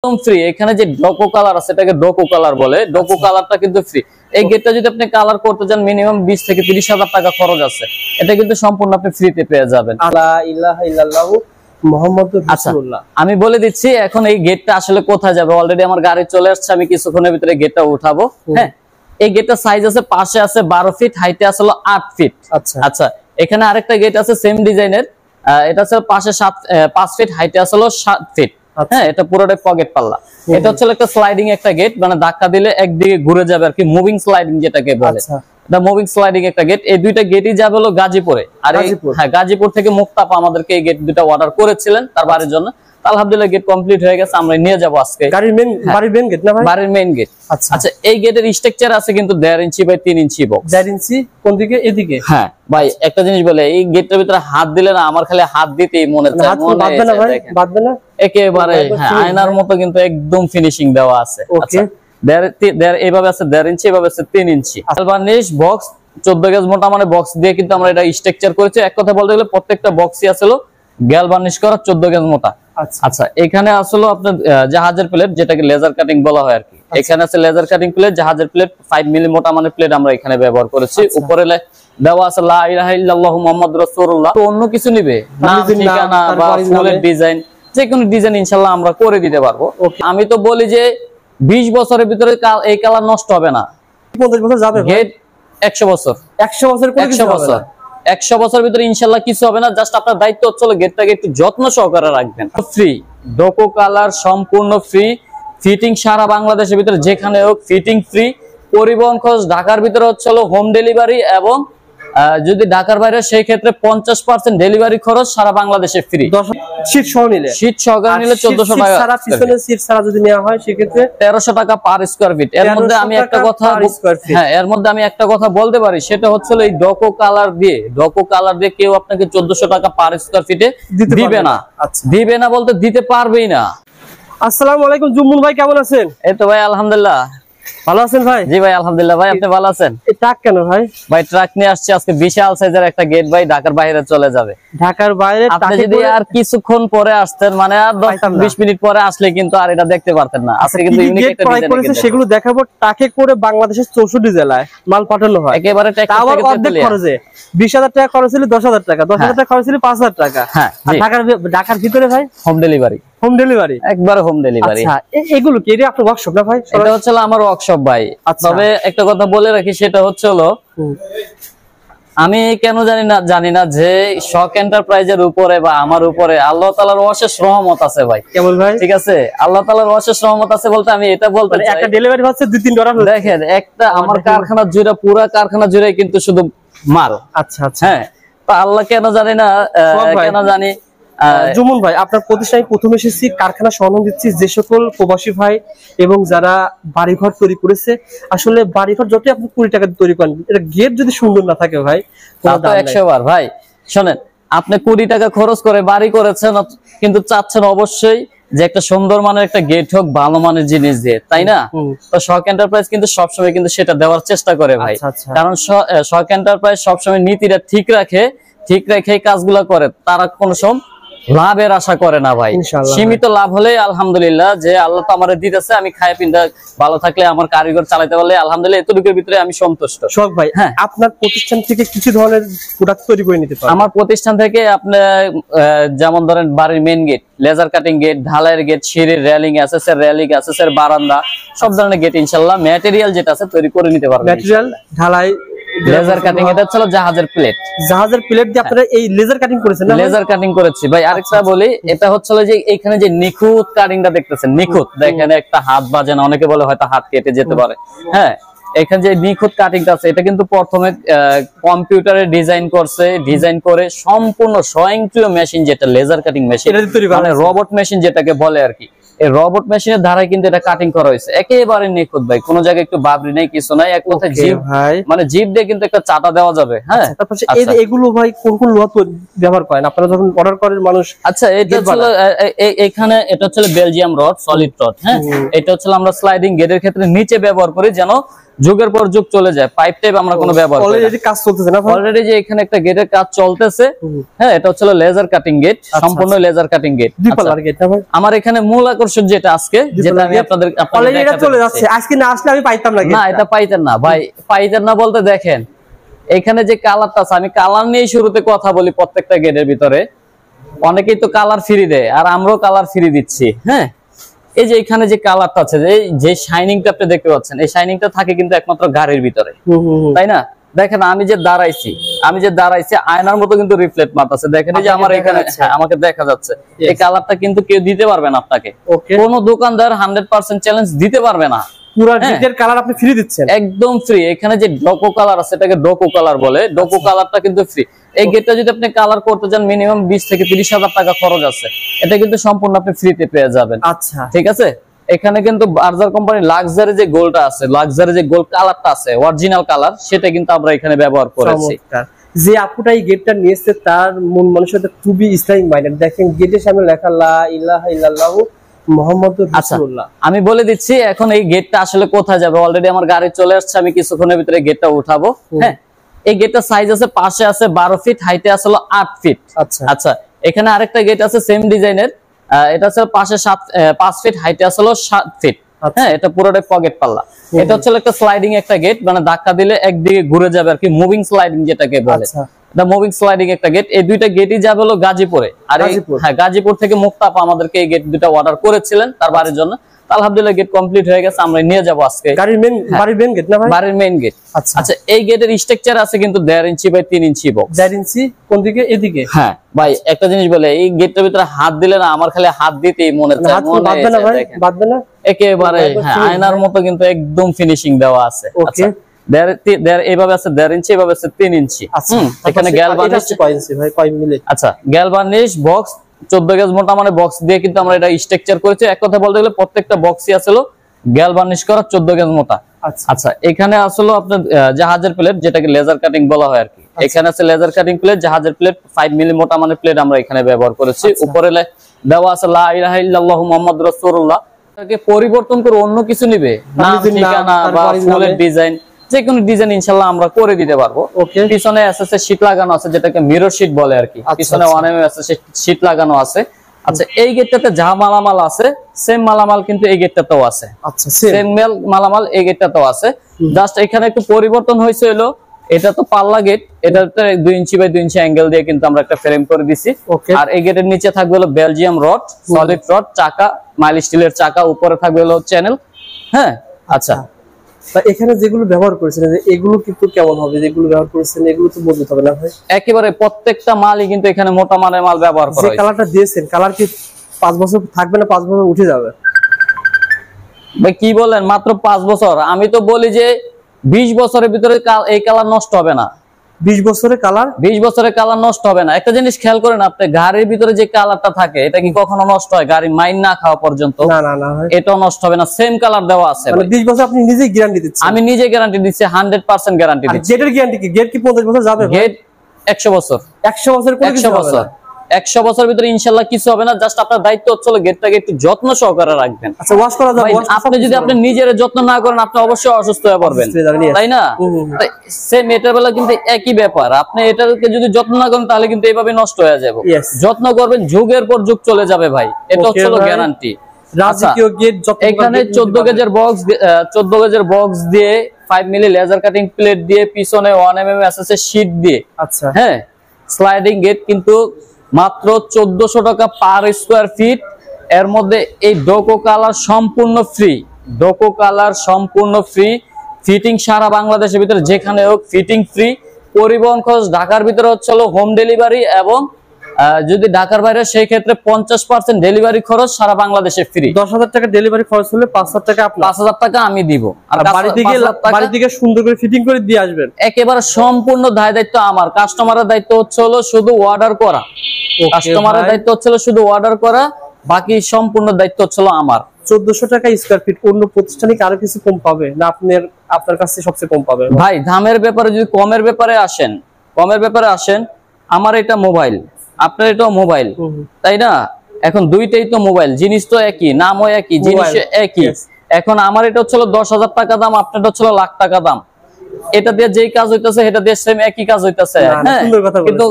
একদম ফ্রি। এখানে যে ডোকো কালার আছে এটাকে ডোকো কালার বলে, ডোকো কালারটা কিন্তু ফ্রি। এই গেটটা যদি আপনি কালার করতে চান মিনিমাম 20 থেকে 30,000 টাকা খরচ আছে, এটা কিন্তু সম্পূর্ণ আপনি ফ্রিতে পেয়ে যাবেন। লা ইলাহা ইল্লাল্লাহু মুহাম্মাদুর রাসূলুল্লাহ। আমি বলে দিচ্ছি এখন এই গেটটা আসলে কোথায় যাবে। অলরেডি আমার গাড়ি চলে আসছে, আমি কিছুক্ষণের ভিতরে গেটটা উঠাবো। হ্যাঁ, এই গেটটার সাইজ আছে, পাশে আছে 12 ফিট, হাইটে আছে 8 ফিট। আচ্ছা, এখানে আরেকটা গেট আছে সেম ডিজাইনের, এটা আছে পাশে 5 ফিট, হাইটে আছে 7 ফিট। হ্যাঁ, এটা পুরোটাই পকেট পাল্লা। এটা হচ্ছে একটা স্লাইডিং একটা গেট, মানে ধাক্কা দিলে একদিকে ঘুরে যাবে আর কি, মুভিং স্লাইডিং যেটাকে বলে। এটা মুভিং স্লাইডিং একটা গেট। এই দুইটা গেটই যাবে হলো গাজীপুরে। আর হ্যাঁ, গাজীপুর থেকে মুক্তাপা আমাদেরকে এই গেট দুটো অর্ডার করেছিলেন তার বাড়ির জন্য। আলহামদুলিল্লাহ গেট কমপ্লিট হয়ে গেছে, আমরা নিয়ে যাব আজকে। বাড়ির মেইন গেট না ভাই? বাড়ির মেইন গেট। আচ্ছা, এই গেটের স্ট্রাকচার আছে কিন্তু 1.5 ইঞ্চি বাই 3 ইঞ্চি বক্স। 1.5 ইঞ্চি কোন দিকে? এদিকে। হ্যাঁ ভাই, একটা জিনিস বলে, এই গেটটার ভিতরে হাত দিলে না আমার খালি হাত দিতেই মনে চায়। বাঁধবে না ভাই? বাঁধবে না একেবারে। হ্যাঁ, আয়নার মতো কিন্তু একদম ফিনিশিং দেওয়া আছে। আচ্ছা, এইভাবে আছে 1.5 ইঞ্চি, এভাবে আছে 3 ইঞ্চি। বার্নিশ বক্স 14 গেজ মোটা, মানে বক্স দিয়ে কিন্তু আমরা এটা স্ট্রাকচার করেছি। এক কথা বলতে গেলে প্রত্যেকটা বক্সই আসলে গ্যাল বার্নিশ করা 14 গেজ মোটা। আচ্ছা, এখানে আসলে আপনার জাহাজের প্লেট, যেটাকে লেজার কাটিং বলা হয় আর কি। এখানে আছে লেজার কাটিং প্লেট, জাহাজের প্লেট 5 মিলি মোটা মানে প্লেট আমরা এখানে ব্যবহার করেছি। উপরে দেওয়া আছে লা ইলাহা ইল্লাল্লাহু মুহাম্মাদুর রাসূলুল্লাহ। তো অন্য কিছু নিবে না, ঠিকানা বা ফুলের ডিজাইন, যে কোনো ডিজাইন ইনশাআল্লাহ আমরা করে দিতে পারবো। আমি তো বলি যে 20 বছরের ভিতরে এই কালার নষ্ট হবে না। 50 বছর যাবে গেট 100 বছর। 100 বছর করে 100 বছর 100 বছরের ভিতরে ইনশাআল্লাহ কিছু হবে না। জাস্ট আপনার দায়িত্ব হচ্ছে গেটটাকে একটু যত্ন সহকারে রাখবেন। ফ্রি ডোকো কালার, সম্পূর্ণ ফ্রি ফিটিং, সারা বাংলাদেশের ভিতরে যেখানে হোক ফিটিং ফ্রি। পরিবহন খরচ ঢাকার ভিতরে হচ্ছে হোম ডেলিভারি, এবং যদি ঢাকার বাইরে সেই ক্ষেত্রে 50% ডেলিভারি খরচ সারা বাংলাদেশে ফ্রি। শীত সহ নিলে, শীত সহকারে নিলে 1400 টাকা। সারা পিছনে শীত ছাড়া যদি নেওয়া হয় সেই ক্ষেত্রে 1300 টাকা পার স্কয়ার ফিট। এর মধ্যে আমি একটা কথা, হ্যাঁ, এর মধ্যে আমি একটা কথা বলতে পারি, সেটা হচ্ছে এই ডোকো কালার দিয়ে কেউ আপনাকে 1400 টাকা পার স্কয়ার ফিটে দিবে না। দিবে না বলতে দিতে পারবেই না। আসসালামু আলাইকুম জুম্মুল ভাই, কেমন আছেন? এই তো ভাই আলহামদুলিল্লাহ। ভালো আছেন ভাই? জি ভাই আলহামদুলিল্লাহ। ভাই আপনি ভালো আছেন? এই ট্রাক কেন ভাই? ভাই ট্রাক নিয়ে আসছে আজকে, বিশাল সাইজের একটা গেট ভাই, ঢাকার বাইরে চলে যাবে। ঢাকার বাইরে? আপনি যদি আর কিছুক্ষণ পরে আসতেন, মানে আর 10-20 মিনিট পরে আসলে কিন্তু আর এটা দেখতে পারতেন না। আজকে কিন্তু ইউনিক একটা ডিজাইন করেছে, সেগুলো দেখাবো। ট্রাকে করে বাংলাদেশের 64 জেলায় মাল পাঠানো হয় একেবারে অর্ধেক খরচে। 20,000 টাকা খরচ ছিল 10,000 টাকা, 10,000 টাকা খরচ ছিল 5,000 টাকা। হ্যাঁ, ঢাকার ভিতরে ভাই হোম ডেলিভারি। একবারে হোম ডেলিভারি। আচ্ছা, এগুলো কি আপনার ওয়ার্কশপ না ভাই? এটা হচ্ছে আমার ওয়ার্কশপ ভাই। তবে একটা কথা বলে রাখি, সেটা হচ্ছে আমি কেন জানি না যে শক এন্টারপ্রাইজের উপরে বা আমার উপরে আল্লাহ তাআলার অশেষ রহমত আছে ভাই। কেমন ভাই? ঠিক আছে, আল্লাহ তাআলার অশেষ রহমত আছে বলতে আমি এটা বলতে চাই, একটা ডেলিভারি হচ্ছে 2-3 ডলার। দেখেন, একটা আমার কারখানা জুড়ে, পুরো কারখানা জুড়ে কিন্তু শুধু মাল। আচ্ছা আচ্ছা, হ্যাঁ, তো আল্লাহ কেন জানি না, কেন জানি। জুমুন ভাই, আপনার প্রতিষ্ঠানে প্রথম এসেছি, কারখানা সন্ধান দিচ্ছি, যে সকল প্রবাসী ভাই এবং যারা বাড়িঘর তৈরি করেছে, আসলে বাড়িঘর যতই আপনি 20 টাকা তৈরি করেন, এটা গেট যদি সুন্দর না থাকে ভাই, তা তো 100 বার। ভাই শোনেন, আপনি 20 টাকা খরচ করে বাড়ি করেছেন, কিন্তু চাচ্ছেন অবশ্যই যে একটা সুন্দর মানের একটা গেট হোক, ভালো মানের জিনিস দিয়ে, তাই না? তো শক এন্টারপ্রাইজ কিন্তু সবসময় কিন্তু সেটা দেওয়ার চেষ্টা করে ভাই। কারণ শক এন্টারপ্রাইজ সবসময় নীতিটা ঠিক রেখে কাজগুলো করে। তারা কোনো সময় লাভের আশা করে না ভাই। সীমিত লাভ হলে আলহামদুলিল্লাহ, যে আল্লাহ তো আমারে দিতেছে, আমি খায় পিন্দা ভালো থাকলে, আমার কারিগর চালাতে পারলে আলহামদুলিল্লাহ, এতটুকুর ভিতরে আমি সন্তুষ্ট। শখ ভাই, হ্যাঁ, আপনার প্রতিষ্ঠান থেকে কিছু ধরনের প্রোডাক্ট তৈরি করে নিতে পারেন। আমার প্রতিষ্ঠান থেকে আপনি যেমন ধরেন বাড়ির main gate, laser cutting gate, ঢালাইয়ের গেট, সিঁড়ির রেলিং, এসএসএর রেলিং, এসএসএর বারান্দা, সব ধরনের গেট ইনশাআল্লাহ ম্যাটেরিয়াল যেটা আছে তৈরি করে নিতে পারবেন। ম্যাটেরিয়াল, ঢালাই, লেজার কাটিং, এটা হচ্ছে জাহাজের প্লেট। জাহাজের প্লেট দিয়ে আপনারা এই লেজার কাটিং করেছেন না? লেজার কাটিং করেছি ভাই। আরেকটা বলি, এটা হচ্ছে যে এখানে যে নিখুঁত কাটিংটা দেখতেছেন, নিখুঁত, দেখেন একটা হাত বাজে না, অনেকে বলে হয়তো হাত কেটে যেতে পারে। হ্যাঁ, এখানে যে নিখুঁত কাটিংটা আছে, এটা কিন্তু প্রথমে কম্পিউটারে ডিজাইন করে সম্পূর্ণ স্বয়ংক্রিয় মেশিন, যেটা লেজার কাটিং মেশিন, মানে রোবট মেশিন যেটাকে বলে আর কি, এই রোবট মেশিনের দ্বারাই কিন্তু এটা কাটিং করা হয়েছে। একেবারে নিখুঁত ভাই, কোনো জায়গায় একটু বাবরি নেই, কিছু নাই। এক কথায় জিপ, মানে জিপ দিয়ে কিন্তু একটা চাটা দেওয়া যাবে। হ্যাঁ, এগুলো ভাই কোন কোন লোহা ব্যবহার করেন আপনারা যখন অর্ডার করেন মানুষ? আচ্ছা, এটা হচ্ছে এখানে এটা হচ্ছে বেলজিয়াম রড, সলিড রড। হ্যাঁ, এটা হচ্ছে আমরা স্লাইডিং গেটের ক্ষেত্রে নিচে ব্যবহার করি, যেন যুগের পর যুগ চলে যায়। পাইপ টাইপ আমরা কোনো ব্যবহার করি না। অলরেডি কাজ চলতেছে না? অলরেডি যে এখানে একটা গেটের কাজ চলতেছে, হ্যাঁ, এটা হচ্ছে লেজার কাটিং গেট, সম্পূর্ণ লেজার কাটিং গেট। দুই পাল্লার গেট না ভাই? আমার এখানে মূল আকর্ষণ যেটা আজকে, যেটা আমি আপনাদের অলরেডি এটা চলে যাচ্ছে। আজকে না আসলে আমি পাইতাম না। না, এটা পাইতেন না ভাই, পাইতেন না বলতে দেখেন এখানে যে কালারটা আছে, আমি কালার নিয়ে শুরুতে কথা বলি। প্রত্যেকটা গেটের ভিতরে অনেকেই তো কালার ফ্রি দেয়, আর আমরাও কালার ফ্রি দিচ্ছি। হ্যাঁ, এই যে এখানে যে কালারটা আছে, যে শাইনিংটা আপনি দেখতে পাচ্ছেন, এই শাইনিংটা থাকে কিন্তু একমাত্র গাড়ির ভিতরে, তাই না? দেখেন আমি যে দাঁড়াইছি আয়নার মতো কিন্তু রিফ্লেক্ট মারতেছে। দেখেন এই যে আমার এখানে আমাকে দেখা যাচ্ছে, এই কালারটা কিন্তু কেউ দিতে পারবে না আপনাকে। কোনো দোকানদার 100% চ্যালেঞ্জ দিতে পারবে না। পুরো গেটের কালার আপনি ফ্রি দিচ্ছেন? একদম ফ্রি। এখানে যে ডোকো কালার আছে, এটাকে ডোকো কালার বলে, ডোকো কালারটা কিন্তু ফ্রি। এই গেটটা যদি আপনি কালার করতে চান মিনিমাম 20 থেকে 30,000 টাকা খরচ আছে। এটা কিন্তু সম্পূর্ণ আপনি ফ্রিতে পেয়ে যাবেন। আচ্ছা, ঠিক আছে। এখানে কিন্তু বার্জার কোম্পানি লাক্সারি যে গোল্ডটা আছে, লাক্সারি যে গোল্ড কালারটা আছে, অরিজিনাল কালার, সেটা কিন্তু আমরা এখানে ব্যবহার করেছি। যে আপুটা এই গেটটা নিয়েছে তার মন মানসিকতা খুবই ইসলামিক মাইন্ডেড। দেখেন গেটের সামনে লেখা লা ইলাহা ইল্লাল্লাহু মুহাম্মাদুর রাসূলুল্লাহ। আমি বলে দিচ্ছি এখন এই গেটটা আসলে কোথায় যাবে। অলরেডি আমার গাড়ি চলে আসছে, আমি কিছুক্ষণের ভিতরে গেটটা উঠাবো। হ্যাঁ, এই গেটটা সাইজ আছে, পাশে আছে 12 ফিট, হাইটে আছে 8 ফিট। আচ্ছা আচ্ছা, এখানে আরেকটা গেট আছে সেম ডিজাইনের, এটা আছে পাশে 5 ফিট, হাইটে আছে 7 ফিট। হ্যাঁ, এটা পুরোটাই পকেট পাল্লা। এটা হচ্ছে একটা স্লাইডিং একটা গেট, মানে ধাক্কা দিলে একদিকে ঘুরে যাবে আর কি, মুভিং স্লাইডিং যেটাকে বলে। এটা মুভিং স্লাইডিং একটা গেট। এই দুইটা গেটই যাবে হলো গাজীপুরে। আর হ্যাঁ, গাজীপুর থেকে মুক্তাপা আমাদেরকে এই গেট দুটো অর্ডার করেছিলেন তার বাড়ির জন্য। আলহামদুলিল্লাহ গেট কমপ্লিট হয়ে গেছে, আমরা নিয়ে যাব আজকে। বাড়ির মেইন গেট না ভাই? বাড়ির মেইন গেট। আচ্ছা, এই গেটের স্ট্রাকচার আছে কিন্তু 1.5 ইঞ্চি বাই 3 ইঞ্চি বক্স। 1.5 ইঞ্চি কোন দিকে? এদিকে। হ্যাঁ ভাই, একটা জিনিস বলে, এই গেটটার ভিতরে হাত দিলে না আমার খালি হাত দিতেই মনে চায়। বাঁধবে না ভাই? বাঁধবে না একেবারে। হ্যাঁ, আয়নার মতো কিন্তু একদম ফিনিশিং দেওয়া আছে। ওকে, এইভাবে আছে 1.5 ইঞ্চি, এভাবে আছে 3 ইঞ্চি। এখানে গ্যালভানিশ কয় ইঞ্চি ভাই? কয় মিলি? আচ্ছা, গ্যালভানিশ বক্স 14 গেজ মোটা, মানে বক্স দিয়ে কিন্তু আমরা এটা স্ট্রাকচার করেছি। এক কথা বলতে গেলে প্রত্যেকটা বক্সই আসলে গ্যালভানিশ করা 14 গেজ মোটা। আচ্ছা, এখানে আসলে আপনার জাহাজের প্লেট, যেটাকে লেজার কাটিং বলা হয় আর কি। এখানে আছে লেজার কাটিং প্লেট, জাহাজের প্লেট 5 মিলি মোটা মানে প্লেট আমরা এখানে ব্যবহার করেছি। উপরে দেওয়া আছে লা ইলাহা ইল্লাল্লাহু মুহাম্মাদুর রাসূলুল্লাহ। এটাকে পরিবর্তন করে অন্য কিছু নিবে, নাম, ঠিকানা বা ফুলের ডিজাইন, যে কোনো ডিজাইন ইনশাআল্লাহ আমরা করে দিতে পারবো। পিছনে এসএসএ শীট লাগানো আছে, যেটাকে মিরর শীট বলে আর কি। পিছনে 1mm এসএসএ শীট লাগানো আছে। আচ্ছা, এই গেটটাতে যা মালামাল আছে সেম মালামাল কিন্তু এই গেটটাতেও আছে। আচ্ছা, সেম মালামাল এই গেটটাতেও আছে। জাস্ট এখানে একটু পরিবর্তন হয়েছে হলো, এটা তো পাল্লা গেট, এটাতে 2 ইঞ্চি বাই 2 ইঞ্চি অ্যাঙ্গেল দিয়ে কিন্তু আমরা একটা ফ্রেম করে দিছি। আর এই গেটের নিচে থাকবে হলো বেলজিয়াম রড, সলিড রড, চাকা মাইল স্টিলের চাকা, উপরে থাকবে হলো চ্যানেল। হ্যাঁ, আচ্ছা, এখানে যেগুলো ব্যবহার করেছেন এগুলো কিন্তু কেমন হবে? যেগুলো ব্যবহার করেছেন এগুলো তো মজবুত হবে না ভাই? একেবারে প্রত্যেকটা মালই কিন্তু এখানে মোটা মানের মাল ব্যবহার করা হয়েছে। যে কালারটা দিয়েছেন, কালার কি 5 বছর থাকবে না 5 বছর উঠে যাবে? ভাই কি বলেন, মাত্র 5 বছর? আমি তো বলি যে 20 বছরের ভিতরে এই কালার নষ্ট হবে না। 20 বছরের কালার? 20 বছরের কালার নষ্ট হবে না। একটা জিনিস খেয়াল করেন, আপনি গাড়ির ভিতরে যে কালারটা থাকে এটা কি কখনো নষ্ট হয়? গাড়ি মাইন না খাওয়া পর্যন্ত না না না, এটাও নষ্ট হবে না। সেম কালার দেওয়া আছে। মানে 20 বছর আপনি নিজেই গ্যারান্টি দিচ্ছেন? আমি নিজে গ্যারান্টি দিচ্ছি, 100% গ্যারান্টি দিচ্ছি। গেটের গ্যারান্টি কি? গেট কি 50 বছর যাবে? গেট 100 বছর। 100 বছর কোন কিছু হবে না? 100 বছর ভিতরে ইনশাআল্লাহ কিছু হবে না। জাস্ট আপনার দায়িত্ব হচ্ছে গেটটাকে একটু যত্ন সহকারে রাখবেন। আচ্ছা, ওয়াশ করা যাবে? আপনি যদি আপনি নিজের যত্ন না করেন, আপনি অবশ্যই অসুস্থ হয়ে পড়বেন, তাই না? সেম এটার বেলা কিন্তু একই ব্যাপার। আপনি এটাকে যদি যত্ন না করেন তাহলে কিন্তু এইভাবে নষ্ট হয়ে যাবে। যত্ন করবেন, যুগের পর যুগ চলে যাবে ভাই, এটা হচ্ছে গ্যারান্টি। রাজকীয় গেট। এখানে 14 গেজের বক্স দিয়ে 5 মিলি লেজার কাটিং প্লেট দিয়ে, পিছনে 1mm এসএসএ শীট দিয়ে। আচ্ছা, হ্যাঁ, স্লাইডিং গেট কিন্তু মাত্র 1400 টাকা পার স্কয়ার ফিট। এর মধ্যে এই ডোকো কালার সম্পূর্ণ ফ্রি, ডোকো কালার সম্পূর্ণ ফ্রি। ফিটিং সারা বাংলাদেশের ভিতরে যেখানে হোক ফিটিং ফ্রি। পরিবহন খরচ ঢাকার ভিতরে হচ্ছে হোম ডেলিভারি, এবং যদি ঢাকার বাইরে সেই ক্ষেত্রে 50% ডেলিভারি খরচ সারা বাংলাদেশে ফ্রি। 10,000 টাকা ডেলিভারি খরচ হলে 5,000 টাকা আপনার। 5,000 টাকা আমি দিব। আর বাড়ি থেকে সুন্দর করে ফিটিং করে দিয়ে আসবেন। একেবারে সম্পূর্ণ দায়িত্ব আমার। কাস্টমারের দায়িত্ব হচ্ছে শুধু অর্ডার করা। কাস্টমারের দায়িত্ব হচ্ছে শুধু অর্ডার করা, বাকি সম্পূর্ণ দায়িত্ব হচ্ছে আমার। 1400 টাকা স্কয়ার ফিট। অন্য প্রতিষ্ঠানে আরো কিছু কম পাবে না? আপনার কাছে সবচেয়ে কম পাবে ভাই। দামের ব্যাপারে যদি কমের ব্যাপারে আসেন, আমার এটা মোবাইল, আপনার এটাও মোবাইল, তাই না? এখন দুইটাই তো মোবাইল, জিনিস তো একই, নামও একই, জিনিস একই। এখন আমার এটা হচ্ছে 10,000 টাকা দাম, আপনারটা হচ্ছে লাখ টাকা দাম। এটা দিয়ে যেই কাজ হইতেছে এটা দিয়ে সেম একই কাজ হইতেছে, হ্যাঁ, কিন্তু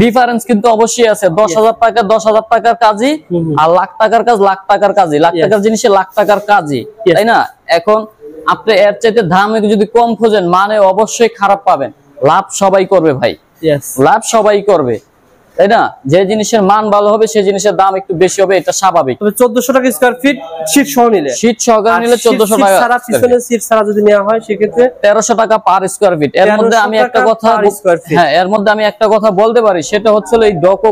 ডিফারেন্স কিন্তু অবশ্যই আছে। 10,000 টাকা 10,000 টাকার কাজই, আর লাখ টাকার কাজ লাখ টাকার কাজই, লাখ টাকার জিনিসে লাখ টাকার কাজই, তাই না? এখন আপনি এর চাইতে দাম যদি কম খোঁজেন মানে অবশ্যই খারাপ পাবেন। লাভ সবাই করবে ভাই, লাভ সবাই করবে, তাই না? যে জিনিসের মান ভালো হবে সেই জিনিসের দাম একটু বেশি হবে, এটা স্বাভাবিক। 1400 টাকা স্কয়ার ফিট শীট সহ নিলে, শীট সহকারে নিলে 1400 টাকা, সারা পিছনে শীট ছাড়া যদি নেওয়া হয় সেক্ষেত্রে 1300 টাকা পার স্কয়ার ফিট। এর মধ্যে আমি একটা কথা, হ্যাঁ, এর মধ্যে আমি একটা কথা বলতে পারি, সেটা হচ্ছে এই ডকো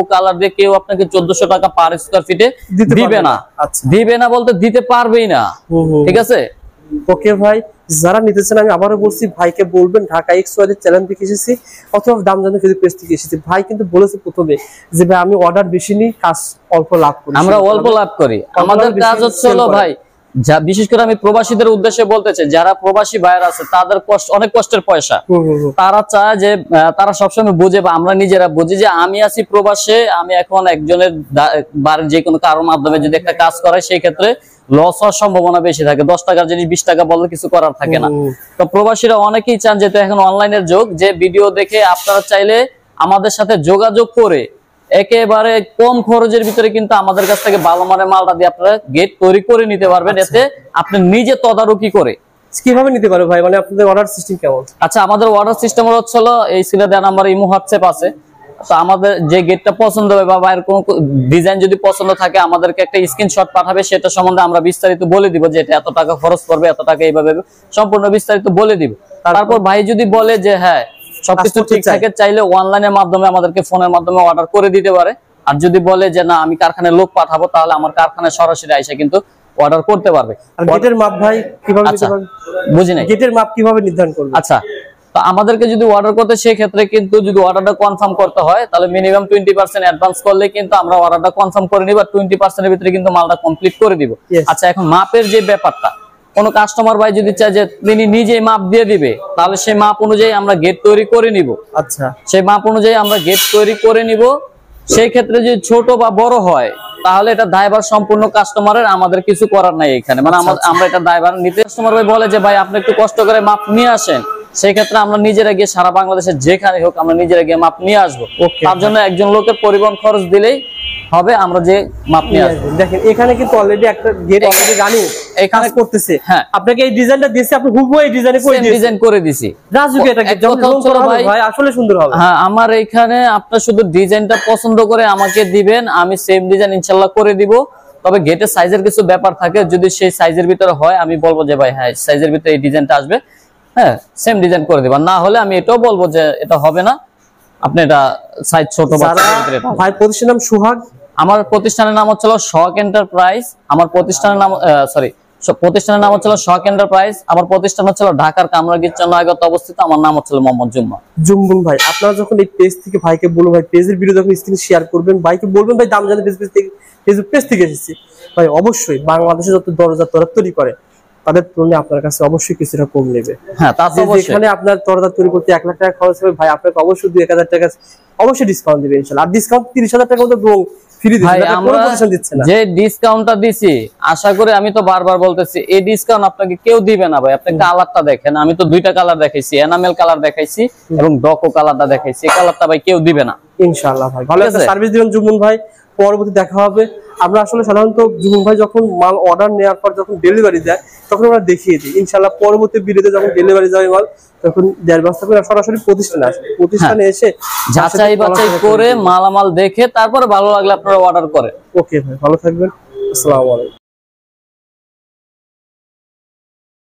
কালার দিয়ে কেউ আপনাকে 1400 টাকা পার স্কয়ার ফিটে দিবে না। দিবে না বলতে দিতে পারবেই না, ঠিক আছে? ওকে ভাই, যারা নিতেছেন আমি আবারও বলছি, ভাইকে বলবেন ঢাকা XYZ চ্যানেল থেকে এসেছি অথবা দাম জানতে ফেসবুক পেজ থেকে এসেছি। ভাই কিন্তু বলেছে প্রথমে যে ভাই আমি অর্ডার বেশি নিই, কাজ অল্প লাভ করি। আমরা অল্প লাভ করি, আমাদের কাজ হচ্ছে হলো ভাই, যা বিশেষ করে আমি প্রবাসীদের উদ্দেশ্যে বলতে চাই, যারা প্রবাসী ভাইরা আছে তাদের অনেক কষ্টের পয়সা, তারা চায় যে তারা সবসময় বুঝে বা আমরা নিজেরা বুঝি যে আমি আছি প্রবাসে, আমি এখন একজনের বাড়ির যে কোনো কারোর মাধ্যমে যদি একটা কাজ করাই সেই ক্ষেত্রে লস হওয়ার সম্ভাবনা বেশি থাকে। 10 টাকার জিনিস 20 টাকা বললে কিছু করার থাকে না। তো প্রবাসীরা অনেকেই চান, যেহেতু এখন অনলাইনের যুগ, যে ভিডিও দেখে আপনারা চাইলে আমাদের সাথে যোগাযোগ করে একেবারে কম খরচের ভিতরে কিন্তু আমাদের কাছ থেকে ভালো মানের মালটা দিয়ে আপনারা গেট তৈরি করে নিতে পারবেন। এতে আপনি নিজে তদারকি করে কিভাবে নিতে পারবে ভাই, মানে আপনাদের অর্ডার সিস্টেম কেমন? আচ্ছা, আমাদের অর্ডার সিস্টেম হচ্ছে এই স্ক্রিনে দেওয়া নাম্বারে ইমো হোয়াটসঅ্যাপ আছে। তো আমাদের যে গেটটা পছন্দ হবে বা বাইরের কোনো ডিজাইন যদি পছন্দ থাকে আমাদেরকে একটা স্ক্রিনশট পাঠাবে, সেটা সম্বন্ধে আমরা বিস্তারিত বলে দিব যে এটা এত টাকা খরচ করবে, এত টাকা এইভাবে, সম্পূর্ণ বিস্তারিত বলে দিব। তারপর ভাই যদি বলে যে হ্যাঁ সবকিছু ঠিক থাকে, চাইলে অনলাইনের মাধ্যমে আমাদেরকে ফোনের মাধ্যমে অর্ডার করে দিতে পারে। আর যদি বলে যে না আমি কারখানায় লোক পাঠাবো, তাহলে আমার কারখানায় সরাসরি আইসা কিন্তু অর্ডার করতে পারবে। আর গেটের মাপ ভাই কিভাবে নিতে পারবে? বুঝি নাই, গেটের মাপ কিভাবে নির্ধারণ করবে? আচ্ছা, তো আমাদেরকে যদি অর্ডার করতে, সেই ক্ষেত্রে কিন্তু যদি অর্ডারটা কনফার্ম করতে হয় তাহলে মিনিমাম 20% অ্যাডভান্স করলে কিন্তু আমরা অর্ডারটা কনফার্ম করে নিব, আর 20% এর ভিতরে কিন্তু মালটা কমপ্লিট করে দিব। আচ্ছা, এখন মাপের যে ব্যাপারটা, কোন কাস্টমার ভাই যদি চায় যে তিনি নিজেই মাপ দিয়ে দিবে, তাহলে সেই মাপ অনুযায়ী আমরা গেট তৈরি করে নিব। আচ্ছা, সেই মাপ অনুযায়ী আমরা গেট তৈরি করে নিব। সেই ক্ষেত্রে যদি ছোট বা বড় হয় তাহলে এটা দায়ভার সম্পূর্ণ কাস্টমারের, আমাদের কিছু করার নাই এখানে। মানে আমরা এটা দায়ভার নিতে, কাস্টমার ভাই বলে যে ভাই আপনি একটু কষ্ট করে মাপ নিয়ে আসেন, সেই ক্ষেত্রে আমরা নিজেরা গিয়ে সারা বাংলাদেশের যেখানে হোক আমরা নিজেরা গিয়ে মাপ নিয়ে আসবো। তার জন্য একজন লোকের পরিবহন খরচ দিলেই হবে, আমরা যে মাপ নিয়ে আসবো। দেখেন এখানে কিন্তু অলরেডি একটা গেট অলরেডি রানিং এখানে করতেছে। হ্যাঁ, আপনাকে এই ডিজাইনটা দিয়েছি, আপনি হুবহু এই ডিজাইনে করে দিয়েছেন, ডিজাইন করে দিয়েছি। রাজুকে এটা যেমন ভাই আসলে সুন্দর হবে। হ্যাঁ, আমার এখানে আপনার শুধু ডিজাইনটা পছন্দ করে আমাকে দিবেন, আমি সেম ডিজাইন ইনশাআল্লাহ করে দিব। তবে গেটের সাইজের কিছু ব্যাপার থাকে, যদি সেই সাইজের ভিতরে হয় আমি বলবো যে ভাই হ্যাঁ সাইজের ভিতরে এই ডিজাইনটা আসবে, হ্যাঁ সেম ডিজাইন করে দিবেন। না হলে আমি এটাও বলবো যে এটা হবে না, আপনি এটা সাইজ ছোট। ভাই প্রতিষ্ঠানের নাম সুহাগ, আমার প্রতিষ্ঠানের নাম হচ্ছে শখ এন্টারপ্রাইজ। আমার প্রতিষ্ঠানের নাম প্রতিষ্ঠানের নাম হচ্ছে শখ এন্টারপ্রাইজ। আমার প্রতিষ্ঠান হচ্ছে ঢাকার কামরাঙ্গীর চন্দ্রনগর অবস্থিত। আমার নাম হচ্ছে মোহাম্মদ জুম্মন ভাই। আপনারা যখন এই পেজ থেকে ভাইকে বলুন ভাই পেজের ভিডিও যখন স্ক্রিন শেয়ার করবেন, ভাইকে বলবেন ভাই দাম জানি ফেসবুক পেজ থেকে এসেছি। ভাই অবশ্যই বাংলাদেশে যত দরজা তৈরি করে তাদের তুলনায় আপনার কাছে অবশ্যই কিছুটা কম নেবে। হ্যাঁ, তা তো অবশ্যই। এখানে আপনার দরজা তৈরি করতে 1 লাখ টাকা খরচ হবে, ভাই আপনাকে অবশ্যই 2-1000 টাকা অবশ্যই ডিসকাউন্ট দিবে ইনশাআল্লাহ। আর ডিসকাউন্ট 30,000 টাকা মতো ফ্রি দিচ্ছে, কোনো কমিশন দিচ্ছে না। যে ডিসকাউন্টটা দিছি আশা করি, আমি তো বারবার বলতেছি এই ডিসকাউন্ট আপনাকে কেউ দিবে না ভাই। আপনি কালারটা দেখেন, আমি তো 2টা কালার দেখাইছি, এনামেল কালার দেখাইছি এবং ডকো কালারটা দেখাইছি। এই কালারটা ভাই কেউ দিবে না ইনশাআল্লাহ। ভাই ভালো একটা সার্ভিস দিবেন জুম্মন ভাই, পরবর্তী দেখা হবে। আমরা আসলে সাধারণত জুম্মন ভাই যখন মাল অর্ডার নেওয়ার পর যখন ডেলিভারি দেয় তখন আমরা দেখিয়ে দিই। ইনশাআল্লাহ পরবর্তী ভিডিওতে যখন ডেলিভারি যাবে মাল তখন দেওয়ার ব্যবস্থা করে সরাসরি প্রতিষ্ঠানে আসবে, প্রতিষ্ঠানে এসে যাচাই বাছাই করে মালামাল দেখে তারপরে ভালো লাগলে আপনারা অর্ডার করেন। ওকে ভাই, ভালো থাকবেন, আসসালামু আলাইকুম।